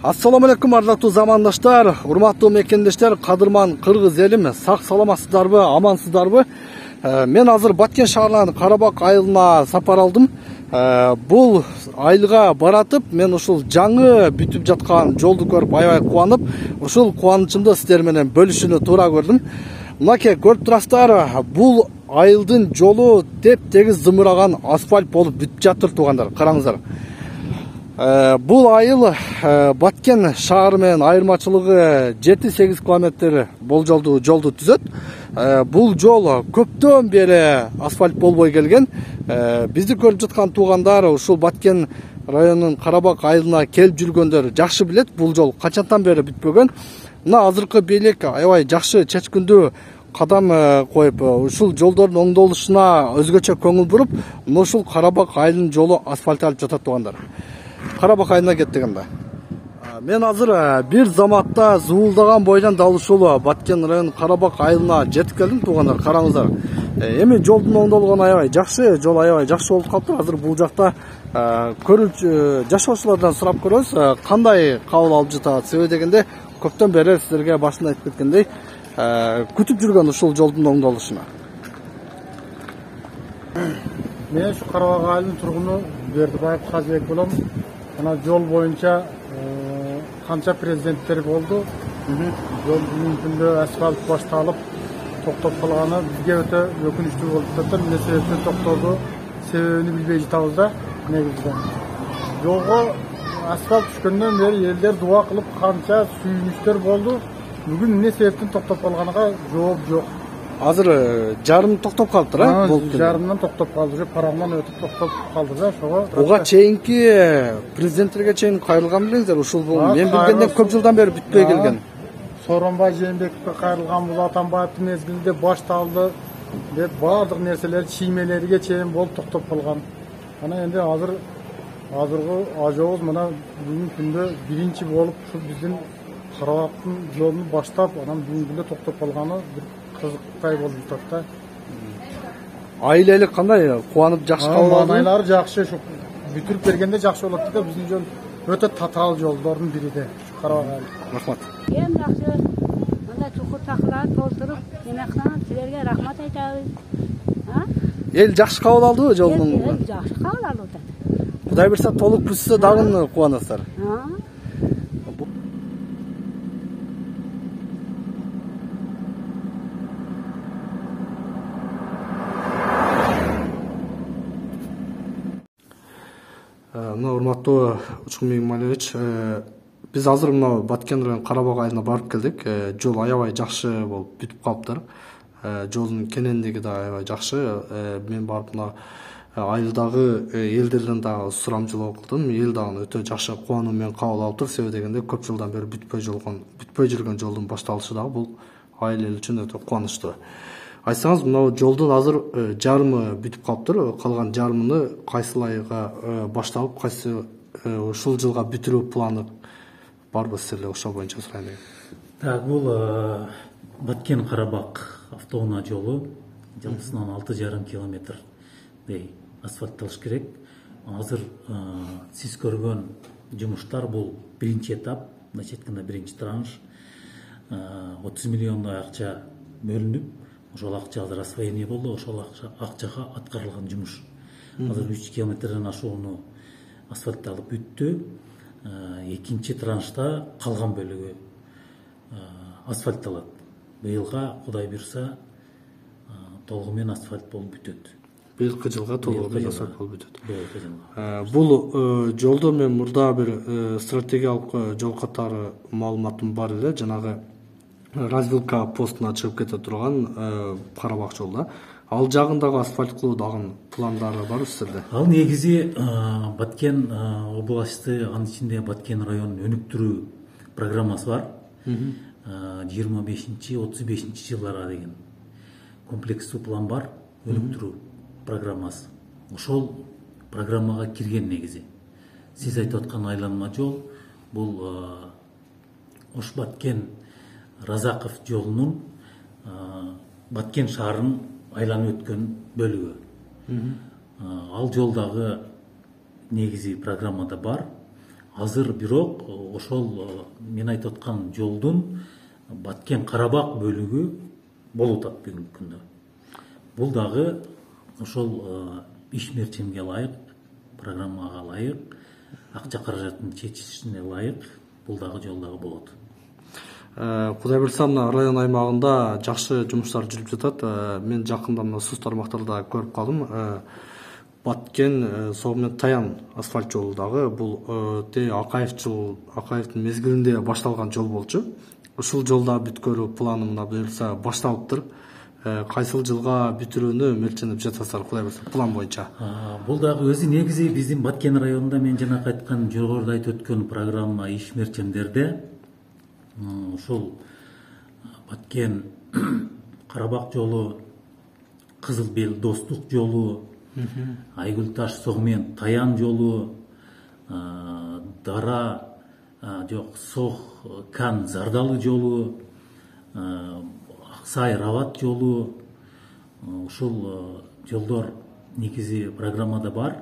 Ассаламу алейкум, ардактуу замандаштар, урматтуу мекендештер, кадырман кыргыз элим, сак саламатсыздарбы, амансыздарбы? Мен азыр Баткен шаарынын Карабак айылына сапар алдым. Бул айылга баратып, мен ушул жаңы бүтүп жаткан жолду көрүп аябай кубанып, ушул кубанычымды сиздер менен бөлүшүүнү туура көрдүм. Мынакей көрүп турасыздар, бул айылдын жолу теп-тегиз зымыраган асфальт болуп бүтүп жатыр туугандар, караңыздар. Бул айыл Баткен шаары менен айырмачылыгы 7-8 километр болжолду жолду түзөт. Бул жол көптөн бери асфальт болбой келген. Бизди көрүп жаткан туугандар ушул Баткен районунун Карабак айылына келип жүргөндөр жакшы билет, бул жол качантан бери бүтпөгөн. Мына азыркы бийлик аябай жакшы чечкиндүү кадам коюп, ушул жолдордун оңдолушуна өзгөчө көңүл буруп, ушул Карабак айылынын жолу асфальтталып жатат туугандар. Карабак айылына кеттик анда. Мен азыр бир заматта зуулдаган бойдон дал ушул Баткен районунун Карабак айылына жетип келдим туугандар, караңыздар. Эми жолдун оңдолгону аябай жакшы, жол аябай жакшы болуп калыптыр. Азыр бул жакта көрүүчү жашоочулардан сурап көрөбүз, кандай кабыл алып жатат. Себеби дегенде көптөн бери сиздерге башында айтып кеткендей, күтүп жүргөн ушул жолдун оңдолушуна. Мен şu Карабак айылынын тургуну Бердибаев Казбек болом. Ana yol boyunca kança prezidentleri oldu. Yol mümkünde asfalt baştalıp toktop kalağını bizge öte ökünüşlü oldu. Ne sebepten toktordu sebebini bilbey jitabızda ne bizden. Yolga asfalt düşkönden beri yerler dua kılıp kança suyunuşlar oldu. Bugün ne sebepten toktop kalağına cevap yok. Азыр жарым токтоп калыптыр, жарымдан токтоп калды, парамдан өтүп токтоп калды да, ошого. Ога чейинки президенттерге чейин кайрылган билеңиздер, ушул бул мен билгенден көп жылдан бери бүтпөй келген. Сооронбай Жээнбековке кайрылган, бул Атамбаевдин мезгилинде башталды деп баардык нерселер чиймелерге чейин болуп токтоп калган. Ана энди азыркы ажообуз мына бүгүнкү күндө биринчи болуп ушул биздин Карабактын жолун баштап, анан бүгүнкү күндө токтоп калганы кызыктай болуп жатат да. Айлелик кандай? Кубанып жакшы кабыл алды. Айлары жакшы, бүтүрүп бергенде жакшы болот да, биздин жол өтө татаал жолдордун бири да. Карабак айыл. Рахмат. Эң жакшы мындай чукур такыларды толтуруп, эмекнан силерге рахмат айтабыз. Эл жакшы кабыл алдыбы жолдун? Эл жакшы кабыл алып атат. Кудай берсе толук бүтсө дагы кубанасыздар. Урматтуу Учкун Меймалевич, биз азыр мына Баткен районунун Карабак айылына барып келдик. Жол аябай жакшы болуп бүтүп калыптыр. Жолдун кенендиги да аябай жакшы. Мен барып мына айылдагы элдерден дагы сурамчылоо кылдым. Эл дагы өтө жакшы кубануу менен кабыл алыптыр. Себеби дегенде көп жылдан бери бүтпөй жүргөн жолдун башталышы дагы бул айыл эл үчүн өтө кубанычтуу. Айтсаңыз, мына жолдун азыр жарымы бүтүп калыптыр. Калган жарымыны кайсыл айга башталып, кайсы ушул жылга бүтүрүү планы барбы силерде, ошол боюнча сурайын дегем. Так, бул Баткен Карабак автоунаа жолу жалпысынан 6,5 километрдей асфальтталыш керек. Азыр сиз көргөн жумуштар бул биринчи этап, мындайча айтканда биринчи транш. 30 миллиондой акча бөлүнүп, ошол акча азыр освоение болду, ошол акчага аткарылган жумуш. Азыр 3 километрден ашууну асфальтталып бүттү. Экинчи траншта калган бөлүгү асфальтталат. Быйылга Кудай буйрса толугу менен асфальт болуп бүтөт. Быйылкы жылга толугу менен асфальт болуп бүтөт. Бул жолдо мен мурда бир стратегиялык жол катары маалыматым бар эле, жанагы развилка постуна чыгып кете турган Карабак жолда. Ал жагындагы асфальт кылуу дагы пландары барбы силерде? Ал негизи Баткен областы, анын ичинде Баткен районун өнүктүрүү программасы бар. 25-35 жылдарға деген комплекстүү план бар, өнүктүрүү программасы. Ошол программага кирген негизи. Сиз айтып аткан айланма жол бул Ош Баткен Разаков жолунун Баткен шаарын айланып өткөн бөлүгү. Ал жолдагы негизи программада бар. азыр бирок ошол мен айтып аткан жолдун Баткен Карабак бөлүгү болуп атат бүгүнкү күндө. Бул дагы ошол иш мерчемге ылайык, программага ылайык, акча каражатын чечишине ылайык бул дагы жол дагы болот. Кудай буюрса мына район аймагында жакшы жумуштар жүрүп жатат. Мен жакында мына соц тармактарда көрүп калдым. Баткен Согмен Таян асфальт жолу дагы бул Акаевдин мезгилинде башталган жол болчу. Ушул жолда бүткөрүү планы мына буюрса башталыптыр. Кайсыл жылга бүтүрүүнү мерченип жатасыздар Кудай буюрса план боюнча? Бул дагы өзү негизи биздин Баткен районунда мен жанакы айткан жогоруда айтып өткөн программа иш мерчемдерде ушул Баткен Карабак жолу, Кызыл Бел Достук жолу, Айгүл Таш Согмен Таян жолу, Дара Сох Кан Зардалы жолу, Аксай Рават жолу, ушул жолдор негизи программада бар.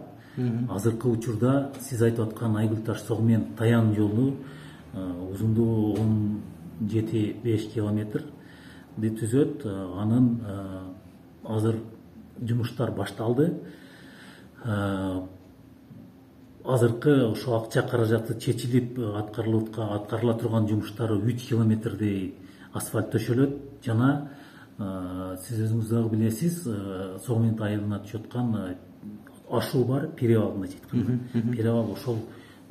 Азыркы учурда сиз айтып аткан Айгүл Таш Согмен Таян жолу узундугу 17-5 километрди түзөт. Анын азыр жумуштар башталды. Азыркы ошо акча каражаты чечилип аткарыла турган жумуштары 3 километрдей асфальт төшөлөт. Жана сиз өзүңүз дагы билесиз, Согмен айылына түшүп аткан ашуу бар, перевал мындай айтканда. Перевал, ошол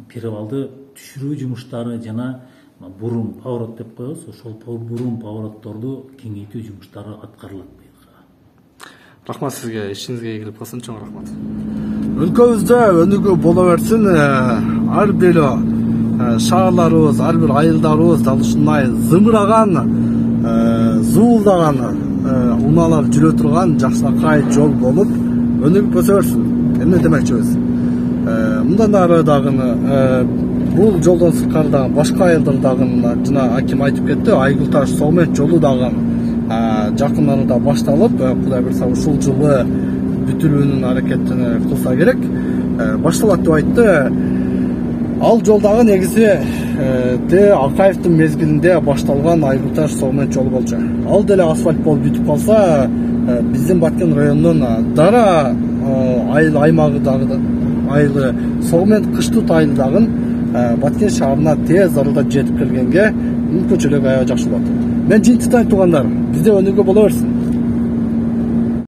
перевалды түшүрүү жумуштары жана бурум поворот деп коебуз. Ошол бурум поворотторду кеңейтүү жумуштары аткарылат. Рахмат сизге, ишиңизге ийгилик болсун, чоң рахмат. Өлкөбүздө өнүгүү боло берсин. Ар бир шаарларыбыз, ар бир айылдарыбыз дал ушундай зымыраган, зуулдаган унаалар жүрө турган жакшынакай жол болуп өнүгүп өсө берсин. Эмне демекчибиз? Мындан ары дагы бул жолдон сырткары дагы башка айылдар дагы жана аким айтып кетти, Айгүл Таш Согмен жолу дагы жакын арада башталып, Кудай буюрса ушул жылы бүтүрүүнүн аракетин кылса керек. Башталат деп айтты. Ал жол дагы негизи Акаевдин мезгилинде башталган Айгүл Таш Согмен жолу болчу. Ал деле асфальт болуп бүтүп калса, биздин Баткен районунун Дара айыл аймагы дагы айылы Согмен Кыштут айылы дагы Баткен шаарына тез арада жетип келгенге мүмкүнчүлүк аябай жакшы болот. Мен жыйынтыктайм туугандар, бизде өнүгүү боло берсин.